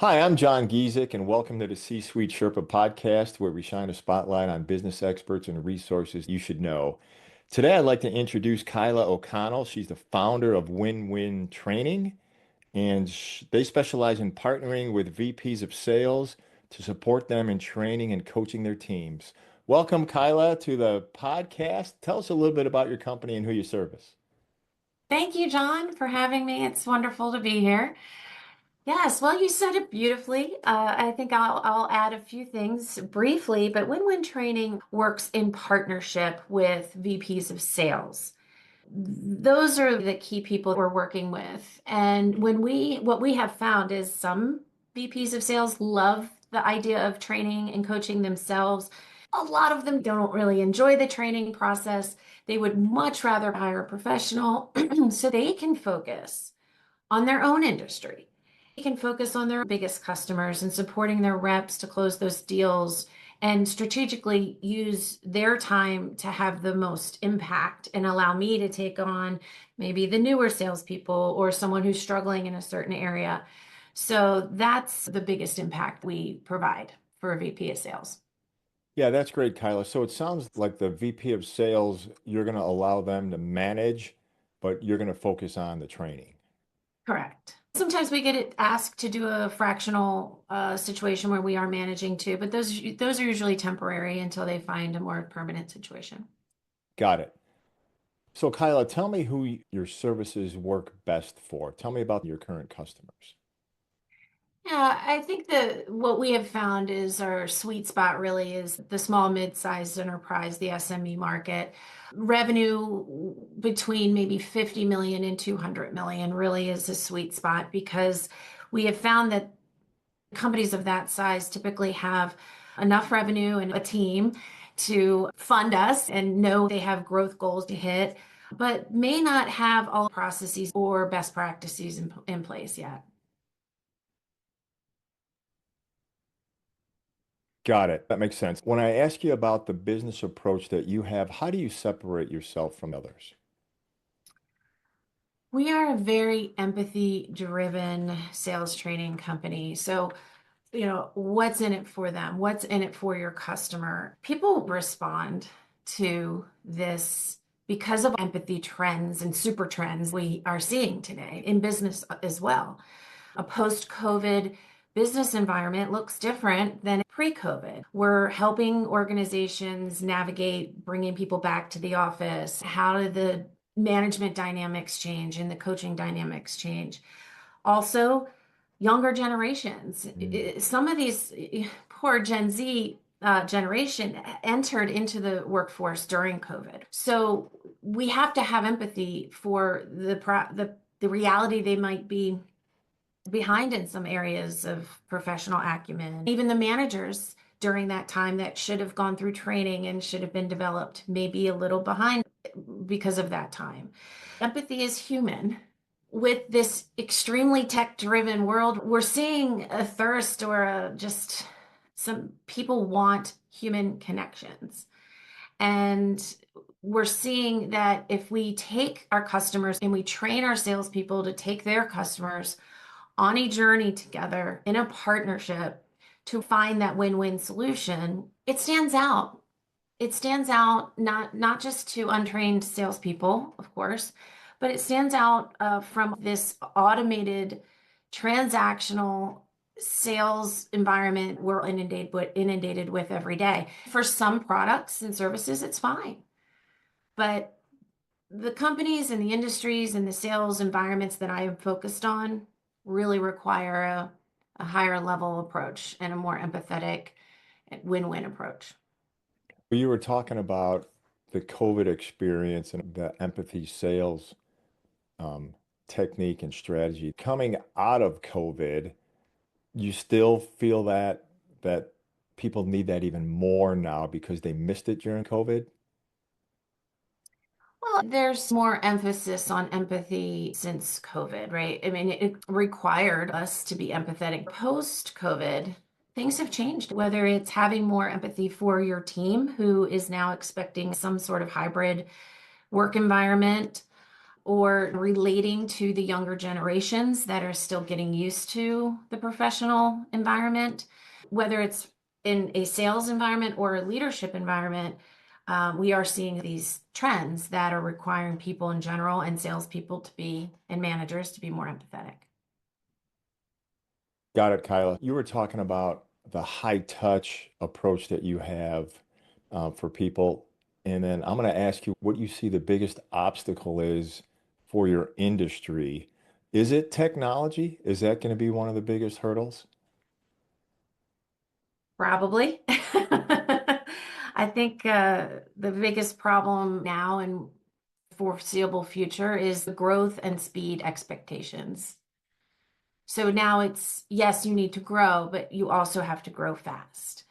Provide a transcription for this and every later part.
Hi, I'm 𝐬𝐮𝐬𝐜𝐫𝐞, and welcome to the C-Suite Sherpa podcast, where we shine a spotlight on business experts and resources you should know. Today, I'd like to introduce Kyla O'Connell. She's the founder of Win-Win Training, and they specialize in partnering with VPs of sales to support them in training and coaching their teams. Welcome, Kyla, to the podcast. Tell us a little bit about your company and who you service. Thank you, John, for having me. It's wonderful to be here. Yes, well, you said it beautifully. I think I'll add a few things briefly, but Win-Win Training works in partnership with VPs of sales. Those are the key people we're working with. And what we have found is some VPs of sales love the idea of training and coaching themselves. A lot of them don't really enjoy the training process. They would much rather hire a professional so they can focus on their own industry. They can focus on their biggest customers and supporting their reps to close those deals and strategically use their time to have the most impact and allow me to take on maybe the newer salespeople or someone who's struggling in a certain area. So that's the biggest impact we provide for a VP of sales. Yeah, that's great, Kyla. So it sounds like the VP of sales, you're going to allow them to manage, but you're going to focus on the training. Correct. Sometimes we get asked to do a fractional situation where we are managing too, but those are usually temporary until they find a more permanent situation. Got it. So, Kyla, tell me who your services work best for. Tell me about your current customers. Yeah, I think that what we have found is our sweet spot really is the small, mid-sized enterprise, the SME market. Revenue between maybe 50 million and 200 million really is a sweet spot because we have found that companies of that size typically have enough revenue and a team to fund us and know they have growth goals to hit, but may not have all processes or best practices in place yet. Got it. That makes sense. When I ask you about the business approach that you have, how do you separate yourself from others? We are a very empathy-driven sales training company. So, what's in it for them? What's in it for your customer? People respond to this because of empathy trends and super trends we are seeing today in business as well. A post-COVID business environment looks different than pre-COVID. We're helping organizations navigate bringing people back to the office. How do the management dynamics change and the coaching dynamics change? Also, younger generations. Mm. Some of these poor Gen Z generation entered into the workforce during COVID. So we have to have empathy for the reality they might be behind in some areas of professional acumen. Even the managers during that time that should have gone through training and should have been developed may be a little behind because of that time. Empathy is human. With this extremely tech-driven world, we're seeing a thirst or just some people want human connections. And we're seeing that if we take our customers and we train our salespeople to take their customers on a journey together in a partnership to find that win-win solution, it stands out. It stands out not just to untrained salespeople, of course, but it stands out from this automated transactional sales environment we're inundated with every day. For some products and services, it's fine. But the companies and the industries and the sales environments that I am focused on really require a higher level approach and a more empathetic win-win approach. You were talking about the COVID experience and the empathy sales um, technique and strategy. Coming out of COVID, you still feel that people need that even more now because they missed it during COVID? Well, there's more emphasis on empathy since COVID, right? I mean, it required us to be empathetic. Post-COVID, things have changed, whether it's having more empathy for your team who is now expecting some sort of hybrid work environment, or relating to the younger generations that are still getting used to the professional environment, whether it's in a sales environment or a leadership environment. We are seeing these trends that are requiring people in general and salespeople to be, and managers to be more empathetic. Got it, Kyla. You were talking about the high touch approach that you have for people. And then I'm going to ask you what you see the biggest obstacle is for your industry. Is it technology? Is that going to be one of the biggest hurdles? Probably. I think the biggest problem now and foreseeable future is the growth and speed expectations. So now it's, yes, you need to grow, but you also have to grow fast.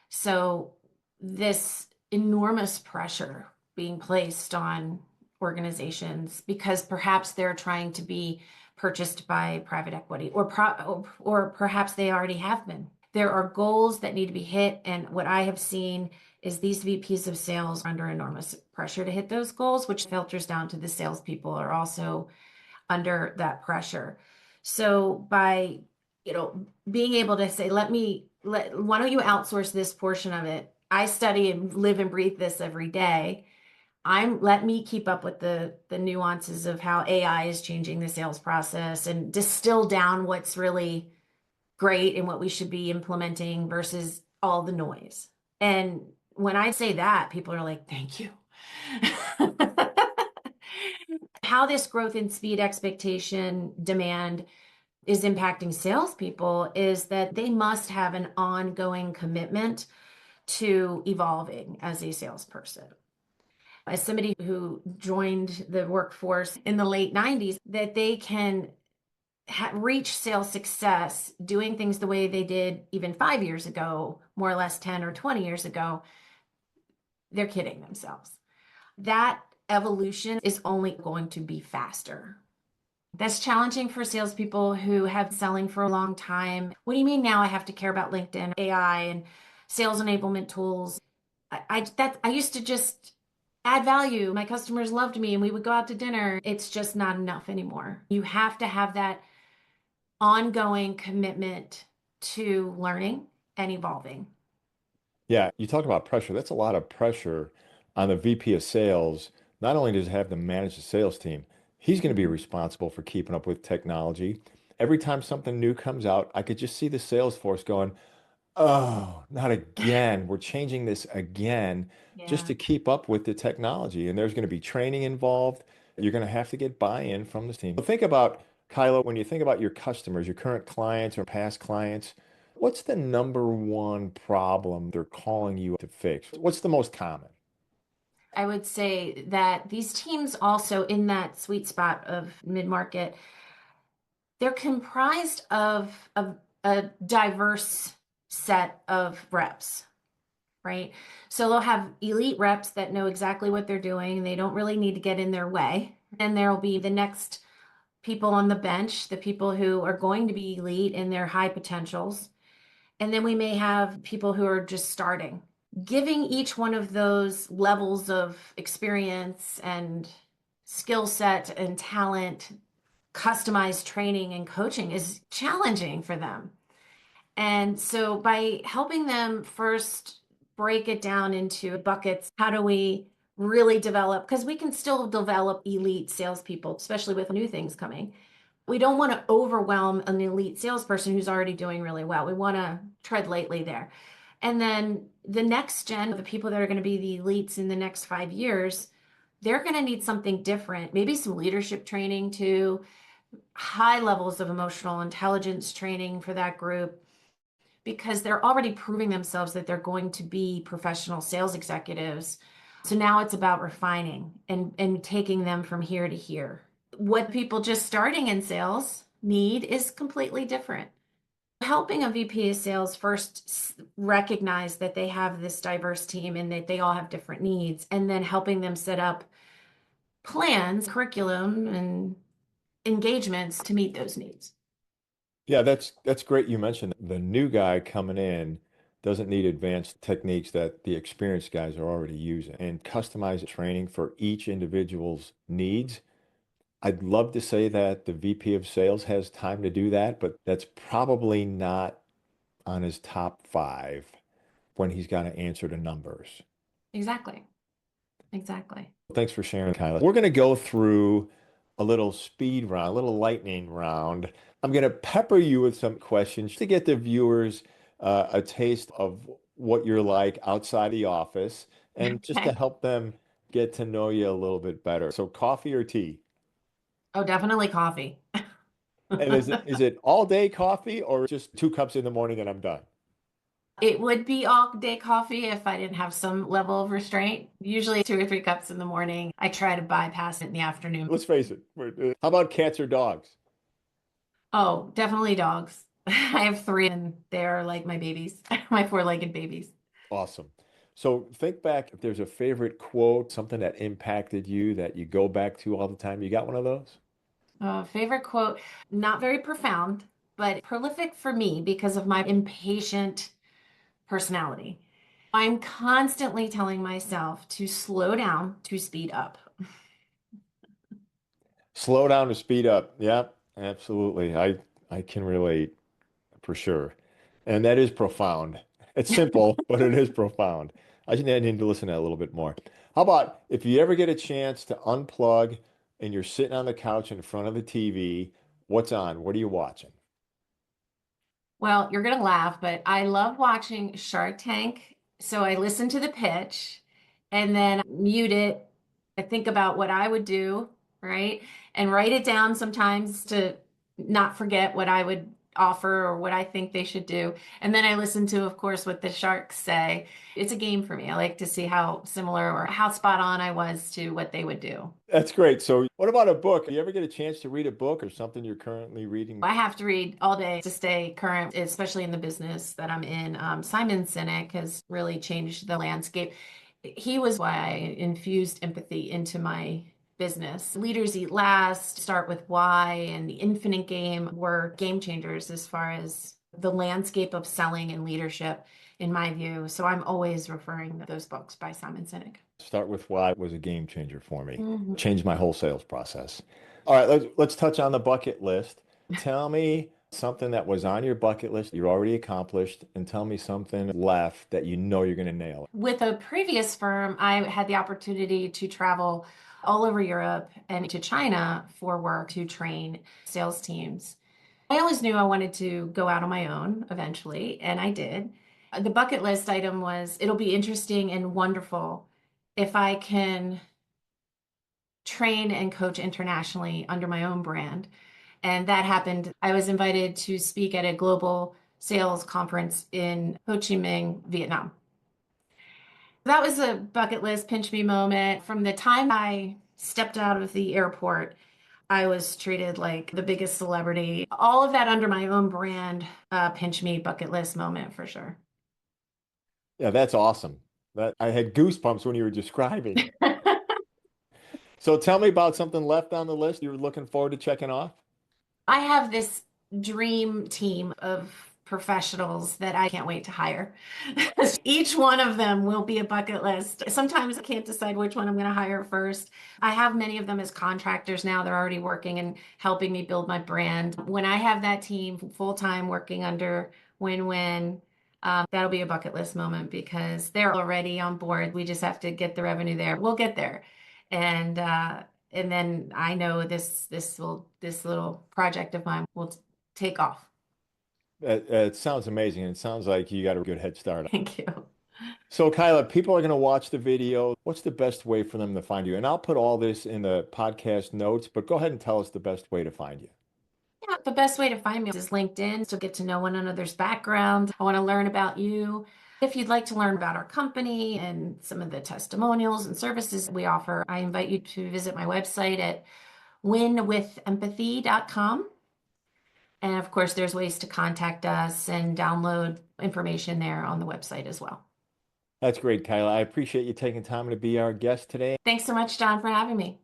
So this enormous pressure being placed on organizations because perhaps they're trying to be purchased by private equity or perhaps they already have been. There are goals that need to be hit, and what I have seen is these VPs of sales are under enormous pressure to hit those goals, which filters down to the salespeople are also under that pressure. So by, being able to say, why don't you outsource this portion of it? I study and live and breathe this every day. Let me keep up with the nuances of how AI is changing the sales process and distill down what's really great and what we should be implementing versus all the noise. And when I say that, people are like, thank you. How this growth in speed expectation demand is impacting salespeople is that they must have an ongoing commitment to evolving as a salesperson. As somebody who joined the workforce in the late 90s, that they can reach sales success doing things the way they did even 5 years ago, more or less 10 or 20 years ago, they're kidding themselves. That evolution is only going to be faster. That's challenging for salespeople who have been selling for a long time. What do you mean now I have to care about LinkedIn, AI, and sales enablement tools? I used to just add value. My customers loved me and we would go out to dinner. It's just not enough anymore. You have to have that ongoing commitment to learning and evolving. Yeah, you talked about pressure. That's a lot of pressure on the VP of sales. Not only does he have to manage the sales team, he's going to be Mhm. responsible for keeping up with technology. Every time something new comes out, I could just see the sales force going, oh, not again. We're changing this again just Yeah. to keep up with the technology. And there's going to be training involved. You're going to have to get buy-in from the team. Think about, Kyla, when you think about your customers, your current clients or past clients, what's the number one problem they're calling you to fix? What's the most common? I would say that these teams also in that sweet spot of mid-market, they're comprised of a diverse set of reps, right? So they'll have elite reps that know exactly what they're doing. They don't really need to get in their way. And there'll be the next people on the bench, the people who are going to be elite in their high potentials. And then we may have people who are just starting. Giving each one of those levels of experience and skill set and talent, customized training and coaching is challenging for them. And so by helping them first break it down into buckets, how do we really develop? Because we can still develop elite salespeople, especially with new things coming. We don't want to overwhelm an elite salesperson who's already doing really well. We want to tread lightly there. And then the next gen, the people that are going to be the elites in the next 5 years, they're going to need something different, maybe some leadership training too, high levels of emotional intelligence training for that group, because they're already proving themselves that they're going to be professional sales executives. So now it's about refining and taking them from here to here. What people just starting in sales need is completely different. Helping a VP of sales first recognize that they have this diverse team and that they all have different needs, and then helping them set up plans, curriculum, and engagements to meet those needs. Yeah, that's great you mentioned the new guy coming in doesn't need advanced techniques that the experienced guys are already using and customized training for each individual's needs. I'd love to say that the VP of sales has time to do that, but that's probably not on his top five when he's got to answer the numbers. Exactly. Exactly. Thanks for sharing, Kyla. We're going to go through a little speed round, a little lightning round. I'm going to pepper you with some questions to get the viewers a taste of what you're like outside the office and just to Okay. help them get to know you a little bit better. So coffee or tea? Oh, definitely coffee. And is it all day coffee or just 2 cups in the morning and I'm done? It would be all day coffee if I didn't have some level of restraint. Usually 2 or 3 cups in the morning. I try to bypass it in the afternoon. Let's face it. How about cats or dogs? Oh, definitely dogs. I have three and they're like my babies, my four-legged babies. Awesome. So think back if there's a favorite quote, something that impacted you that you go back to all the time. You got one of those? Favorite quote, not very profound, but prolific for me because of my impatient personality. I'm constantly telling myself to slow down, to speed up. Slow down to speed up. Yeah, absolutely. I can relate for sure. And that is profound. It's simple, but it is profound. I just need to listen to that a little bit more. How about if you ever get a chance to unplug and you're sitting on the couch in front of the TV, what's on? What are you watching? Well, you're going to laugh, but I love watching Shark Tank. So I listen to the pitch and then mute it. I think about what I would do, right? And write it down sometimes to not forget what I would offer or what I think they should do. And then I listen to, of course, what the sharks say. It's a game for me. I like to see how similar or how spot on I was to what they would do. That's great. So what about a book? You ever get a chance to read a book or something you're currently reading? I have to read all day to stay current, especially in the business that I'm in. Simon Sinek has really changed the landscape. He was why I infused empathy into my business. Leaders Eat Last, Start with Why, and The Infinite Game were game changers as far as the landscape of selling and leadership, in my view. So I'm always referring to those books by Simon Sinek. Start with Why was a game changer for me. Mhm. Changed my whole sales process. All right, let's touch on the bucket list. Tell me something that was on your bucket list you already accomplished, and tell me something left that you know you're going to nail. With a previous firm, I had the opportunity to travel all over Europe and to China for work to train sales teams. I always knew I wanted to go out on my own eventually, and I did. The bucket list item was it'll be interesting and wonderful if I can train and coach internationally under my own brand. And that happened. I was invited to speak at a global sales conference in Ho Chi Minh, Vietnam. That was a bucket list pinch me moment. From the time I stepped out of the airport, I was treated like the biggest celebrity. All of that under my own brand, pinch me bucket list moment for sure. Yeah, that's awesome. That I had goosebumps when you were describing. So tell me about something left on the list you're looking forward to checking off. I have this dream team of professionals that I can't wait to hire. Each one of them will be a bucket list. Sometimes I can't decide which one I'm going to hire first. I have many of them as contractors now. They're already working and helping me build my brand. When I have that team full time working under win-win, that'll be a bucket list moment because they're already on board. We just have to get the revenue there. We'll get there. And then I know this little project of mine will take off. It sounds amazing. And it sounds like you got a good head start. Thank you. So, Kyla, people are going to watch the video. What's the best way for them to find you? And I'll put all this in the podcast notes, but go ahead and tell us the best way to find you. Yeah, the best way to find me is LinkedIn to get to know one another's background. I want to learn about you. If you'd like to learn about our company and some of the testimonials and services we offer, I invite you to visit my website at winwithempathy.com. And of course, there's ways to contact us and download information there on the website as well. That's great, Kyla. I appreciate you taking time to be our guest today. Thanks so much, John, for having me.